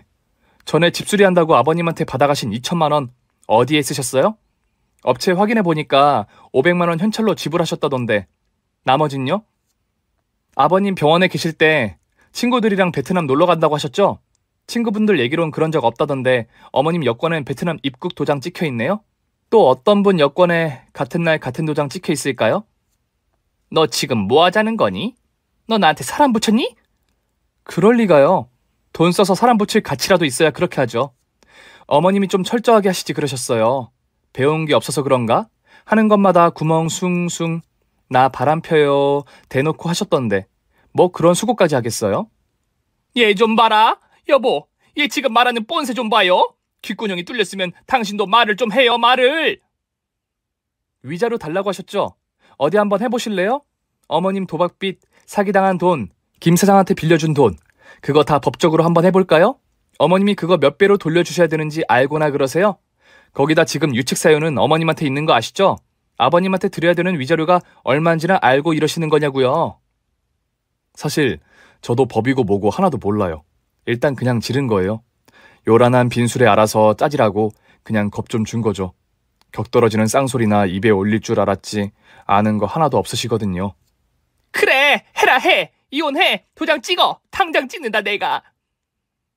전에 집수리한다고 아버님한테 받아가신 2천만 원 어디에 쓰셨어요? 업체 확인해 보니까 500만 원 현찰로 지불하셨다던데 나머진요? 아버님 병원에 계실 때 친구들이랑 베트남 놀러 간다고 하셨죠? 친구분들 얘기론 그런 적 없다던데 어머님 여권엔 베트남 입국 도장 찍혀 있네요? 또 어떤 분 여권에 같은 날 같은 도장 찍혀 있을까요? 너 지금 뭐 하자는 거니? 너 나한테 사람 붙였니? 그럴 리가요. 돈 써서 사람 붙일 가치라도 있어야 그렇게 하죠. 어머님이 좀 철저하게 하시지 그러셨어요. 배운 게 없어서 그런가? 하는 것마다 구멍 숭숭 나 바람 펴요 대놓고 하셨던데 뭐 그런 수고까지 하겠어요? 얘 좀 봐라. 여보, 얘 지금 말하는 뻔세 좀 봐요. 귓구녕이 뚫렸으면 당신도 말을 좀 해요, 말을. 위자료 달라고 하셨죠? 어디 한번 해보실래요? 어머님 도박빚, 사기당한 돈, 김 사장한테 빌려준 돈 그거 다 법적으로 한번 해볼까요? 어머님이 그거 몇 배로 돌려주셔야 되는지 알고나 그러세요? 거기다 지금 유책사유는 어머님한테 있는 거 아시죠? 아버님한테 드려야 되는 위자료가 얼마인지나 알고 이러시는 거냐고요. 사실 저도 법이고 뭐고 하나도 몰라요. 일단 그냥 지른 거예요. 요란한 빈술에 알아서 짜지라고 그냥 겁 좀 준 거죠. 격떨어지는 쌍소리나 입에 올릴 줄 알았지 아는 거 하나도 없으시거든요. 그래, 해라 해. 이혼해. 도장 찍어. 당장 찍는다 내가.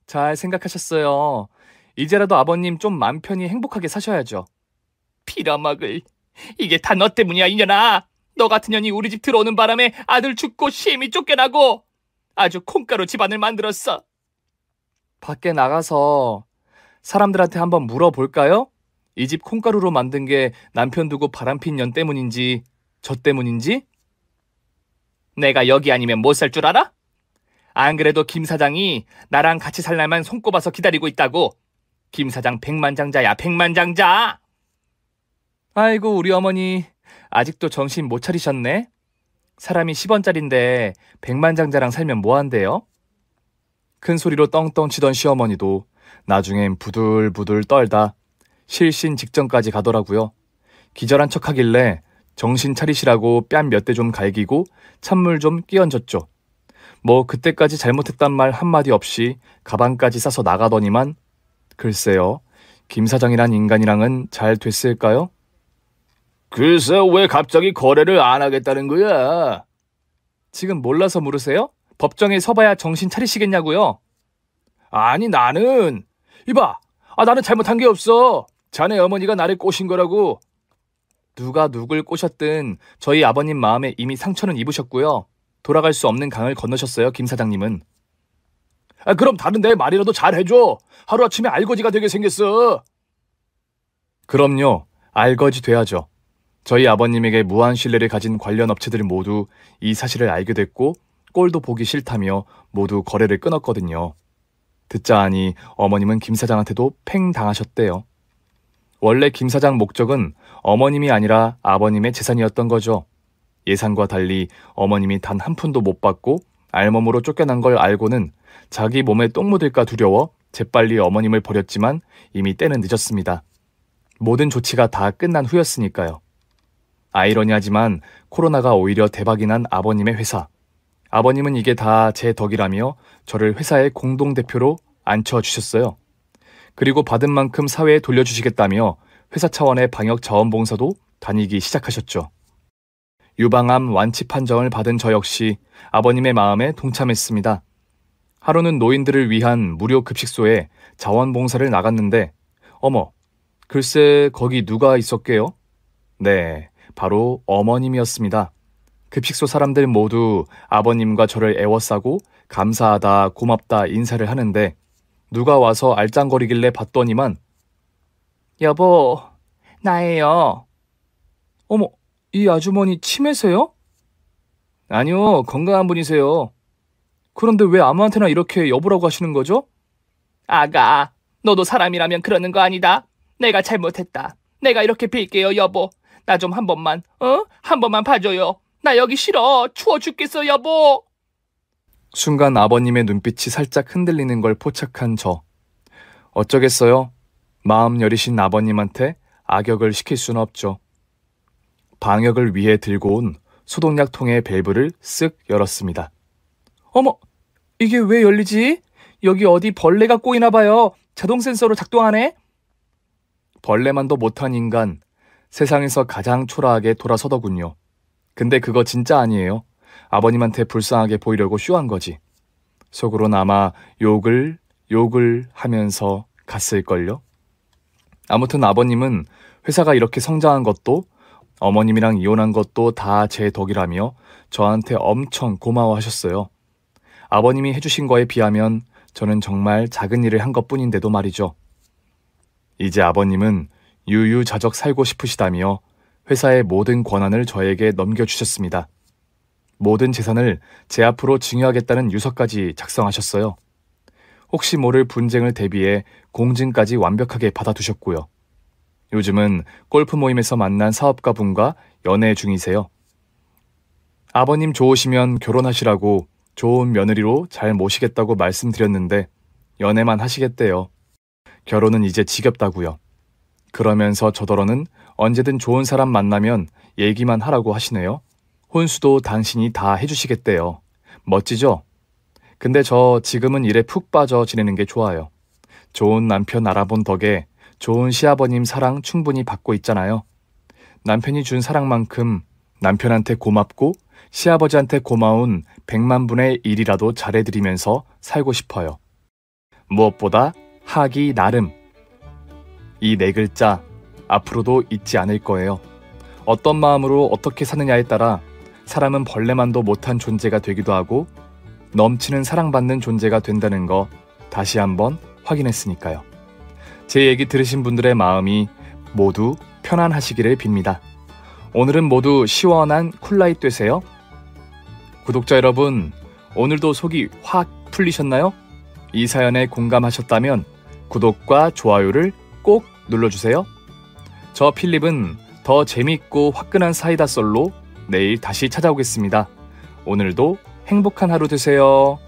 잘 생각하셨어요. 이제라도 아버님 좀 맘 편히 행복하게 사셔야죠. 빌어먹을. 이게 다 너 때문이야 이년아. 너 같은 년이 우리 집 들어오는 바람에 아들 죽고 시엠이 쫓겨나고 아주 콩가루 집안을 만들었어. 밖에 나가서 사람들한테 한번 물어볼까요? 이 집 콩가루로 만든 게 남편 두고 바람핀 년 때문인지 저 때문인지? 내가 여기 아니면 못 살 줄 알아? 안 그래도 김 사장이 나랑 같이 살 날만 손꼽아서 기다리고 있다고. 김 사장 백만장자야, 백만장자. 아이고 우리 어머니 아직도 정신 못 차리셨네. 사람이 10원짜린데 백만장자랑 살면 뭐한대요? 큰 소리로 떵떵 치던 시어머니도 나중엔 부들부들 떨다 실신 직전까지 가더라고요. 기절한 척하길래 정신 차리시라고 뺨 몇 대 좀 갈기고 찬물 좀 끼얹었죠. 뭐 그때까지 잘못했단 말 한마디 없이 가방까지 싸서 나가더니만 글쎄요. 김 사장이란 인간이랑은 잘 됐을까요? 글쎄 왜 갑자기 거래를 안 하겠다는 거야? 지금 몰라서 물으세요? 법정에 서봐야 정신 차리시겠냐고요? 아니 나는 이봐. 나는 잘못한 게 없어. 자네 어머니가 나를 꼬신 거라고. 누가 누굴 꼬셨든 저희 아버님 마음에 이미 상처는 입으셨고요. 돌아갈 수 없는 강을 건너셨어요, 김 사장님은. 그럼 다른데 말이라도 잘 해줘. 하루아침에 알거지가 되게 생겼어. 그럼요. 알거지 돼야죠. 저희 아버님에게 무한 신뢰를 가진 관련 업체들 모두 이 사실을 알게 됐고 꼴도 보기 싫다며 모두 거래를 끊었거든요. 듣자 하니 어머님은 김 사장한테도 팽 당하셨대요. 원래 김 사장 목적은 어머님이 아니라 아버님의 재산이었던 거죠. 예상과 달리 어머님이 단 한 푼도 못 받고 알몸으로 쫓겨난 걸 알고는 자기 몸에 똥 묻을까 두려워 재빨리 어머님을 버렸지만 이미 때는 늦었습니다. 모든 조치가 다 끝난 후였으니까요. 아이러니하지만 코로나가 오히려 대박이 난 아버님의 회사. 아버님은 이게 다 제 덕이라며 저를 회사의 공동대표로 앉혀주셨어요. 그리고 받은 만큼 사회에 돌려주시겠다며 회사 차원의 방역 자원봉사도 다니기 시작하셨죠. 유방암 완치 판정을 받은 저 역시 아버님의 마음에 동참했습니다. 하루는 노인들을 위한 무료 급식소에 자원봉사를 나갔는데 어머, 글쎄 거기 누가 있었게요? 네, 바로 어머님이었습니다. 급식소 사람들 모두 아버님과 저를 애워싸고 감사하다, 고맙다 인사를 하는데 누가 와서 알짱거리길래 봤더니만 여보, 나예요. 어머, 이 아주머니 치매세요? 아니요, 건강한 분이세요. 그런데 왜 아무한테나 이렇게 여보라고 하시는 거죠? 아가, 너도 사람이라면 그러는 거 아니다. 내가 잘못했다. 내가 이렇게 빌게요, 여보. 나 좀 한 번만, 한 번만 봐줘요. 나 여기 싫어. 추워 죽겠어, 여보. 순간 아버님의 눈빛이 살짝 흔들리는 걸 포착한 저. 어쩌겠어요. 마음 여리신 아버님한테 악역을 시킬 수는 없죠. 방역을 위해 들고 온 소독약 통의 밸브를 쓱 열었습니다. 어머, 이게 왜 열리지? 여기 어디 벌레가 꼬이나 봐요. 자동 센서로 작동하네. 벌레만도 못한 인간, 세상에서 가장 초라하게 돌아서더군요. 근데 그거 진짜 아니에요. 아버님한테 불쌍하게 보이려고 쇼한 거지. 속으론 아마 욕을 하면서 갔을걸요. 아무튼 아버님은 회사가 이렇게 성장한 것도 어머님이랑 이혼한 것도 다 제 덕이라며 저한테 엄청 고마워하셨어요. 아버님이 해주신 거에 비하면 저는 정말 작은 일을 한 것뿐인데도 말이죠. 이제 아버님은 유유자적 살고 싶으시다며 회사의 모든 권한을 저에게 넘겨주셨습니다. 모든 재산을 제 앞으로 증여하겠다는 유서까지 작성하셨어요. 혹시 모를 분쟁을 대비해 공증까지 완벽하게 받아두셨고요. 요즘은 골프 모임에서 만난 사업가분과 연애 중이세요. 아버님 좋으시면 결혼하시라고 좋은 며느리로 잘 모시겠다고 말씀드렸는데 연애만 하시겠대요. 결혼은 이제 지겹다고요. 그러면서 저더러는 언제든 좋은 사람 만나면 얘기만 하라고 하시네요. 혼수도 당신이 다 해주시겠대요. 멋지죠? 근데 저 지금은 일에 푹 빠져 지내는 게 좋아요. 좋은 남편 알아본 덕에 좋은 시아버님 사랑 충분히 받고 있잖아요. 남편이 준 사랑만큼 남편한테 고맙고 시아버지한테 고마운 100만 분의 1이라도 잘해드리면서 살고 싶어요. 무엇보다 하기 나름. 이 네 글자 앞으로도 잊지 않을 거예요. 어떤 마음으로 어떻게 사느냐에 따라 사람은 벌레만도 못한 존재가 되기도 하고 넘치는 사랑받는 존재가 된다는 거 다시 한번 확인했으니까요. 제 얘기 들으신 분들의 마음이 모두 편안하시기를 빕니다. 오늘은 모두 시원한 쿨라잇 되세요. 구독자 여러분, 오늘도 속이 확 풀리셨나요? 이 사연에 공감하셨다면 구독과 좋아요를 꼭 눌러주세요. 저 필립은 더 재밌고 화끈한 사이다 썰로 내일 다시 찾아오겠습니다. 오늘도 행복한 하루 되세요.